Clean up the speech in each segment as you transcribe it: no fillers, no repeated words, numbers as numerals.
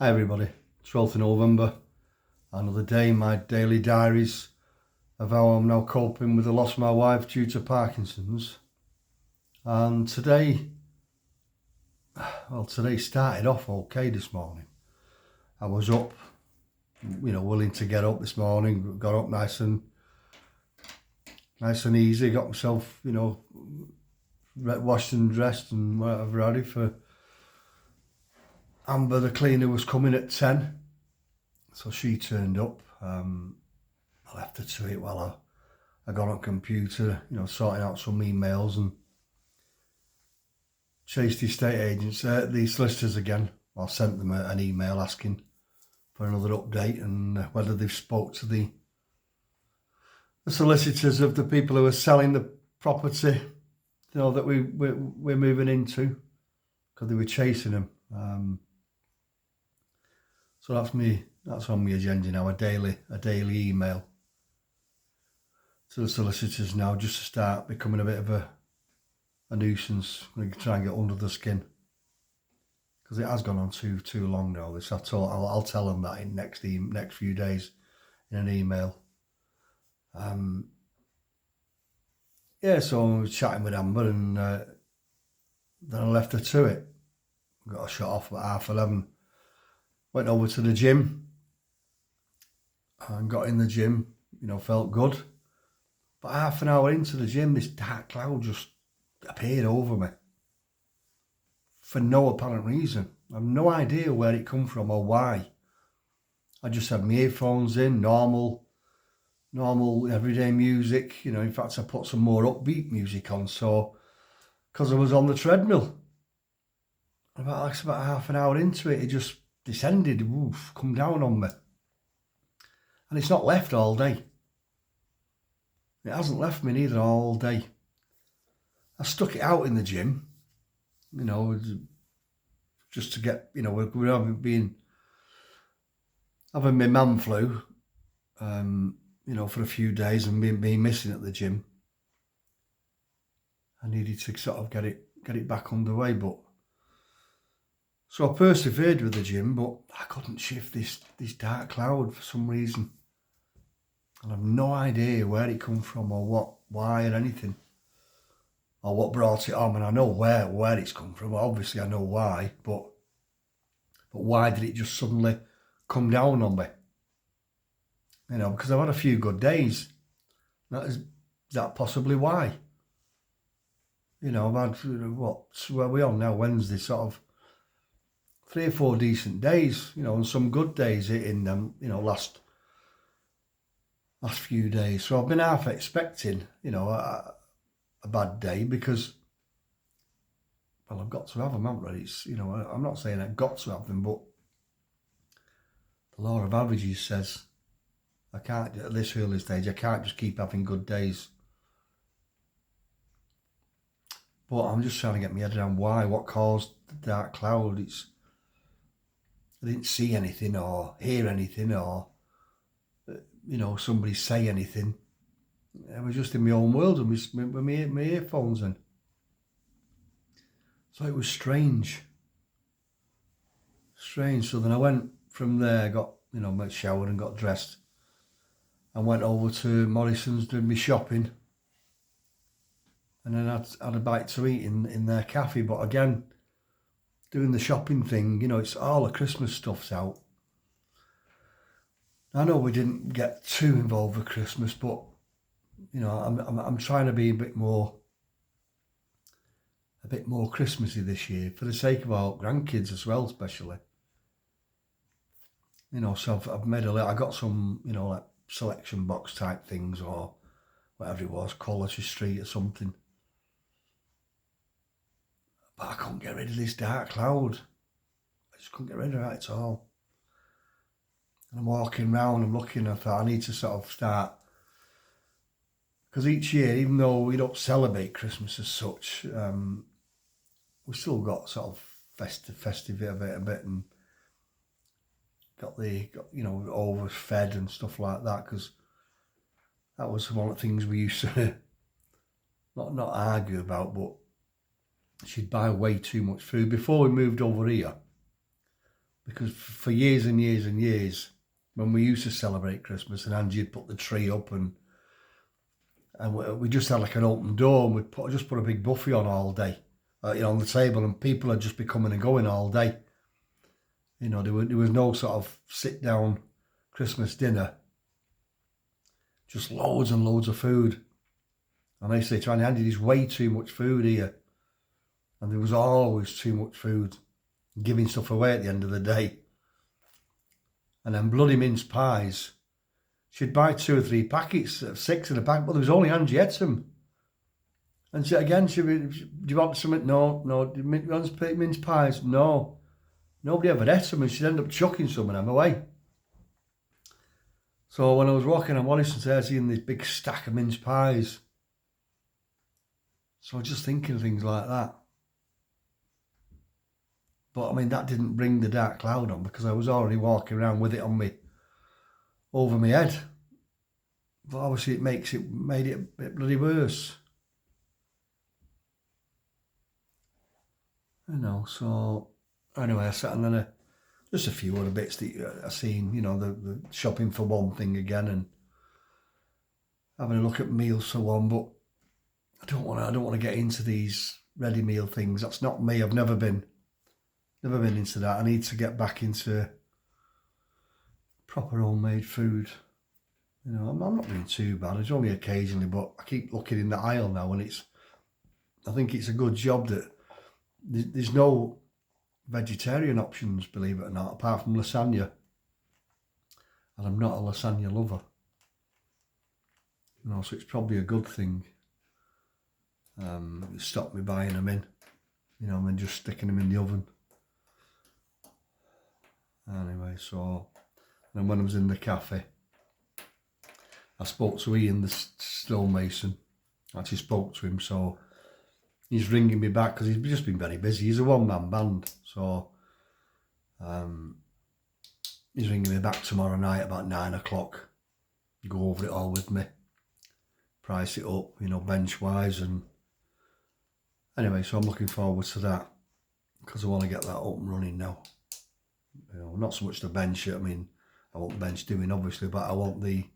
Hi everybody, 12th of November, another day in my daily diaries of how I'm now coping with the loss of my wife due to Parkinson's. And today started off okay this morning. I was up, willing to get up this morning, got up nice and easy, got myself, washed and dressed and whatever ready for Amber. The cleaner was coming at 10. So she turned up. I left her to it while I got on computer, sorting out some emails and chased the estate agents, the solicitors again. I sent them an email asking for another update and whether they've spoke to the solicitors of the people who are selling the property, that we're moving into, because they were chasing them. So that's on my agenda now, a daily email to the solicitors now, just to start becoming a bit of a nuisance. I'm going to try and get under the skin, because it has gone on too long now. This I'll tell them that in next few days in an email. So I was chatting with Amber and then I left her to it. Got a shot off at 11:30. Went over to the gym and got in the gym, felt good. But half an hour into the gym, this dark cloud just appeared over me for no apparent reason. I have no idea where it come from or why. I just had my earphones in, normal everyday music. In fact, I put some more upbeat music on, so because I was on the treadmill. About half an hour into it, it just descended, come down on me. And it's not left all day. It hasn't left me neither all day. I stuck it out in the gym, just to get, we're having my man flu, for a few days and being missing at the gym. I needed to sort of get it back underway, so I persevered with the gym, but I couldn't shift this dark cloud for some reason. And I've no idea where it come from or why or anything, or what brought it on. And I know where it's come from. Obviously I know why, but why did it just suddenly come down on me? Because I've had a few good days. Is that possibly why? I've had, where are we on now? Wednesday, sort of 3 or 4 decent days, and some good days in them, last few days. So I've been half expecting, a bad day, because, well, I've got to have them, haven't I? It's, I'm not saying I've got to have them, but the law of averages says I can't, at this early stage, I can't just keep having good days. But I'm just trying to get my head around what caused the dark cloud. I didn't see anything or hear anything or, somebody say anything. I was just in my own world with my earphones in. So it was strange. So then I went from there, got, showered and got dressed, and went over to Morrison's, did my shopping. And then I had a bite to eat in their cafe. But again, doing the shopping thing, it's all the Christmas stuff's out. I know we didn't get too involved with Christmas, but I'm trying to be a bit more Christmassy this year, for the sake of our grandkids as well, especially. So I've made I got some, like selection box type things or whatever it was, Quality Street or something. But I couldn't get rid of this dark cloud. I just couldn't get rid of it at all. And I'm walking around, I'm looking, I thought I need to sort of start, because each year, even though we don't celebrate Christmas as such, we still got sort of festive of it a bit, and got overfed and stuff like that, because that was one of the things we used to not argue about, but she'd buy way too much food. Before we moved over here, because for years and years and years, when we used to celebrate Christmas and Angie'd put the tree up and we just had like an open door and we'd just put a big buffet on all day, on the table, and people would just be coming and going all day. There was no sort of sit down Christmas dinner, just loads and loads of food. And I used to say to Andy, there's way too much food here. And there was always too much food, giving stuff away at the end of the day. And then bloody mince pies. She'd buy 2 or 3 packets of 6 in a pack, but there was only Angie had some. And she'd do you want something? No. Do you want mince pies? No. Nobody ever ate them, and she'd end up chucking some of them away. So when I was walking on Walliston, I was seeing this big stack of mince pies. So I was just thinking of things like that. But I mean, that didn't bring the dark cloud on because I was already walking around with it on me, over my head. But obviously made it a bit bloody worse. So anyway, I sat and then just a few other bits that I seen, the shopping for one thing again and having a look at meals for one, but I don't want to get into these ready meal things. That's not me. I've never been into that. I need to get back into proper homemade food. I'm not doing too bad. It's only occasionally, but I keep looking in the aisle now, and I think it's a good job that there's no vegetarian options, believe it or not, apart from lasagna. And I'm not a lasagna lover. So it's probably a good thing. It stopped me buying them in, and then just sticking them in the oven. Anyway, so then when I was in the cafe, I spoke to Ian, the stonemason. I actually spoke to him, so he's ringing me back because he's just been very busy. He's a one-man band, so he's ringing me back tomorrow night about 9 o'clock. Go over it all with me, price it up, bench-wise, and anyway, so I'm looking forward to that because I want to get that up and running now. Not so much the bench. I mean, I want the bench doing obviously, but I want the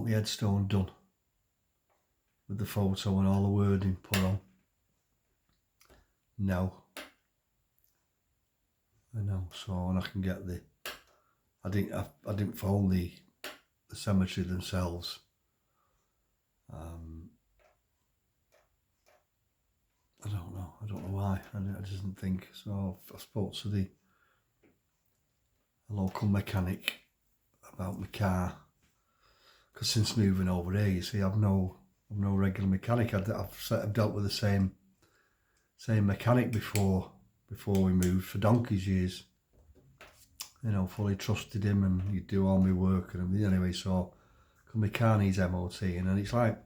headstone done with the photo and all the wording put on. Now, so and I can get I didn't phone the cemetery themselves. I don't know why. I just didn't think. So I spoke to the local mechanic about my car, because since moving over here, you see, I've no regular mechanic. I've dealt with the same mechanic before we moved for donkey's years. Fully trusted him, and he'd do all my work and everything. Anyway, so my car needs MOT, and then it's like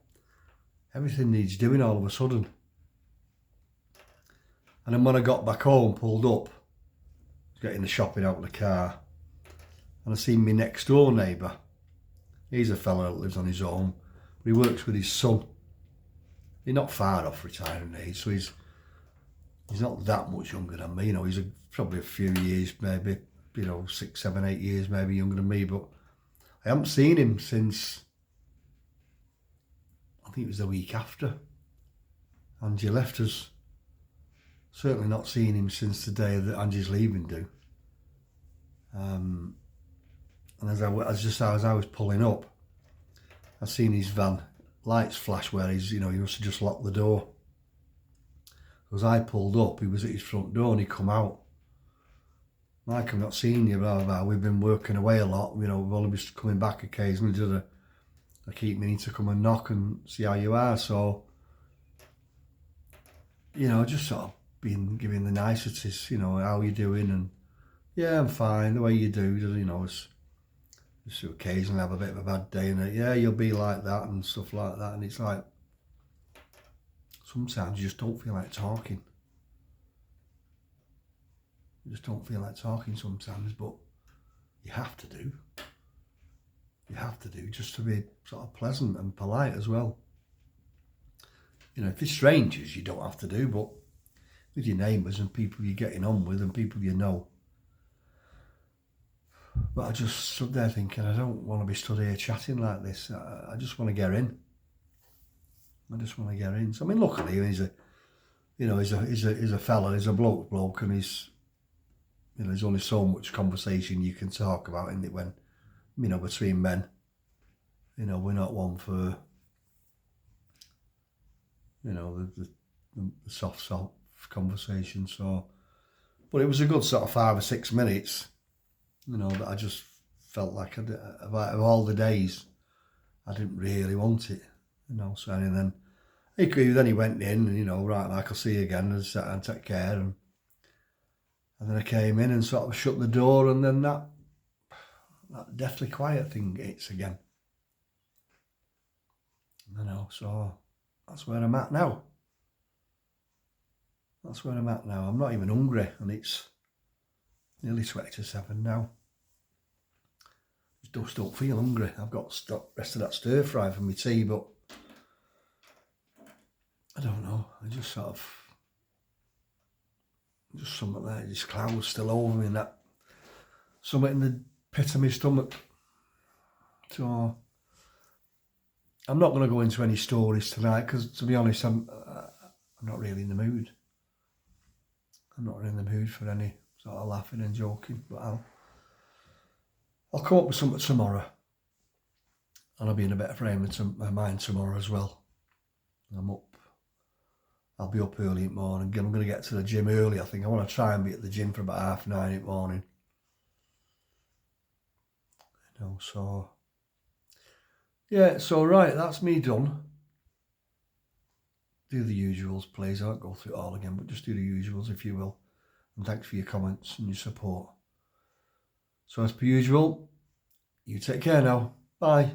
everything needs doing all of a sudden. And then when I got back home, pulled up, getting the shopping out of the car, and I seen my next door neighbour. He's a fella that lives on his own, but he works with his son. He's not far off retirement age, so he's not that much younger than me. He's probably a few years, maybe, 6, 7, 8 years maybe younger than me, but I haven't seen him since, I think it was the week after Angie left us. Certainly not seen him since the day that Angie's leaving do. And as I was pulling up, I seen his van lights flash where he must have just locked the door. As I pulled up, he was at his front door and he come out. Mike, I've not seen you, blah, blah, blah. We've been working away a lot. We've only been coming back occasionally. I keep meaning to come and knock and see how you are. So, just sort of giving the niceties, how you doing? And yeah, I'm fine, the way you do, just occasionally have a bit of a bad day and yeah, you'll be like that and stuff like that. And it's like, sometimes you just don't feel like talking. You just don't feel like talking sometimes, but you have to do. You have to do, just to be sort of pleasant and polite as well. If they're strangers, you don't have to do, but with your neighbours and people you're getting on with and people you know. But I just stood there thinking, I don't want to be stood here chatting like this. I just want to get in. I just want to get in. So I mean, luckily he's a, you know, he's a fella, he's a bloke, and he's, you know, there's only so much conversation you can talk about in it when, you know, between men. You know, we're not one for, you know, the soft conversation. So, but it was a good sort of 5 or 6 minutes, you know, that I just felt like of all the days, I didn't really want it, you know. So and then he went in, and, you know, right, like, I'll see you again, and take care, and then I came in and sort of shut the door, and then that deathly quiet thing hits again, you know. So that's where I'm at now. That's where I'm at now. I'm not even hungry, and it's nearly 20 to 7 now. Just don't feel hungry. I've got the rest of that stir fry for my tea, but I don't know. I just sort of, just something there, this cloud still over me, and that something in the pit of my stomach. So I'm not going to go into any stories tonight, because, to be honest, I'm not really in the mood. I'm not really in the mood for any sort of laughing and joking, but I'll come up with something tomorrow, and I'll be in a better frame of mind tomorrow as well. I'll be up early in the morning. I'm going to get to the gym early. I think I want to try and be at the gym for about 9:30 in the morning. You know, so yeah, so right, that's me done. Do the usuals, please. I won't go through it all again, but just do the usuals, if you will. And thanks for your comments and your support. So as per usual, you take care now. Bye.